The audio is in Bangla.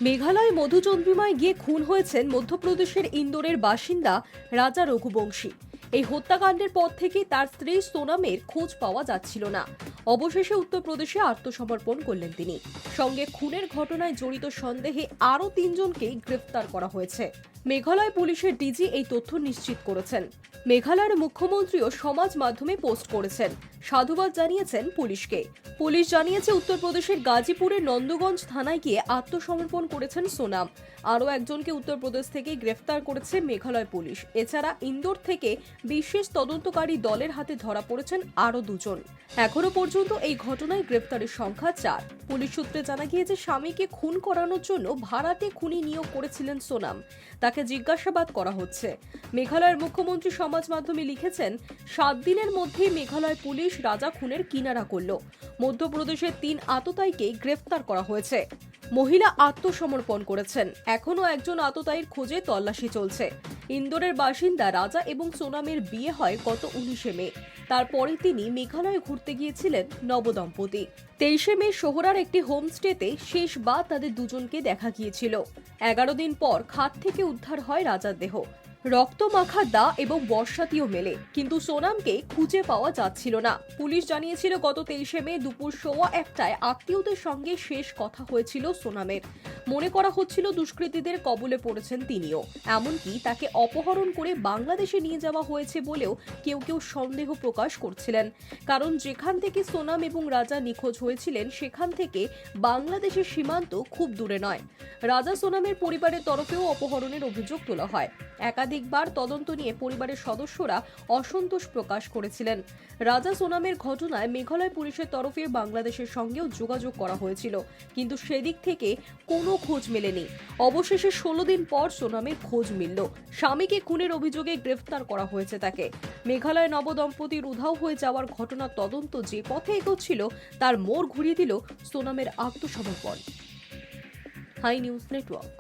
মেঘালয় মধুচন্দ্রিমায় গিয়ে খুন হয়েছেন মধ্যপ্রদেশের ইন্দোরের বাসিন্দা রাজা রঘুবংশী। এই হত্যাকাণ্ডের পর থেকে তার স্ত্রী সোনামের খোঁজ পাওয়া যাচ্ছিল না। অবশেষে উত্তরপ্রদেশে আত্মসমর্পণ করলেন তিনি। সঙ্গে খুনের ঘটনায় জড়িত সন্দেহে আরও 3 জনকেই গ্রেফতার করা হয়েছে। মেঘালয় পুলিশের ডিজি এই তথ্য নিশ্চিত করেছেন। মেঘালয়ের মুখ্যমন্ত্রীও সমাজ মাধ্যমে পোস্ট করেছেন, সাধুবাদ জানিয়েছেন পুলিশকে। পুলিশ জানিয়েছে উত্তরপ্রদেশের গাজীপুরের নন্দগঞ্জ থানায় গিয়ে আত্মসমর্পণ করেছেন সোনাম। আরও একজনকে উত্তরপ্রদেশ থেকে গ্রেফতার করেছে মেঘালয় পুলিশ। এছাড়া ইন্দোর থেকে বিশেষ তদন্তকারী দলের হাতে ধরা পড়েছেন আরও 2 জন। এখনো পর্যন্ত এই ঘটনায় গ্রেফতারের সংখ্যা 4। পুলিশ সূত্রে জানা গিয়েছে স্বামীকে খুন করানোর জন্য ভাড়াটে খুনি নিয়োগ করেছিলেন সোনাম। তাকে জিজ্ঞাসাবাদ করা হচ্ছে। মেঘালয়ের মুখ্যমন্ত্রী সমাজ মাধ্যমে লিখেছেন, 7 দিনের মধ্যেই মেঘালয় পুলিশ রাজা খুনের কিনারা করল। মধ্যপ্রদেশের 3 আততায়ীকে গ্রেফতার করা হয়েছে। মহিলা আত্মসমর্পণ করেছেন। এখনও একজন আততায়ীর খোঁজে তল্লাশি চলছে। ইন্দোরের বাসিন্দা রাজা এবং সোনামের বিয়ে হয় গত 19 মে। তারপরে তিনি মেঘালয়ে ঘুরতে গিয়েছিলেন নবদম্পতি। 23 মে শহরার একটি হোমস্টেতে শেষবার তাদের দুজনকে দেখা গিয়েছিল। 11 দিন পর খাদ থেকে উদ্ধার হয় রাজার দেহ। রক্তমাখা দা এবং বর্ষাতিও মেলে, কিন্তু সোনামকে খুঁজে পাওয়া যাচ্ছিল না। পুলিশ জানিয়েছিল গত 23 মে দুপুর 1:15টায় আত্মীয়দের সঙ্গে শেষ কথা হয়েছিল সোনামের। মনে করা হচ্ছিল দুষ্কৃতীদের কবলে পড়েছেন তিনিও। এমনকি তাকে অপহরণ করে বাংলাদেশে নিয়ে যাওয়া হয়েছে বলেও কেউ কেউ সন্দেহ প্রকাশ করছিলেন। কারণ যেখান থেকে সোনাম এবং রাজা নিখোঁজ হয়েছিলেন সেখান থেকে বাংলাদেশের সীমান্ত খুব দূরে নয়। রাজা সোনামের পরিবারের তরফেও অপহরণের অভিযোগ তোলা হয়। একাধিকবার তদন্ত নিয়ে পরিবারের সদস্যরা অসন্তোষ প্রকাশ করেছিলেন। রাজা সোনামের ঘটনায় মেঘালয় পুলিশের তরফে বাংলাদেশের সঙ্গেও যোগাযোগ করা হয়েছিল, কিন্তু সেদিক থেকে কোনো খোঁজ মেলেনি। অবশেষে 16 দিন পর সোনামের খোঁজ মিলল। স্বামীকে খুনের অভিযোগে গ্রেফতার করা হয়েছে তাকে। মেঘালয় নবদম্পতির উধাও হয়ে যাওয়ার ঘটনার তদন্ত যে পথে এগোচ্ছিল তার মোড় ঘুরিয়ে দিল সোনামের আত্মসমর্পণ। Hi news network.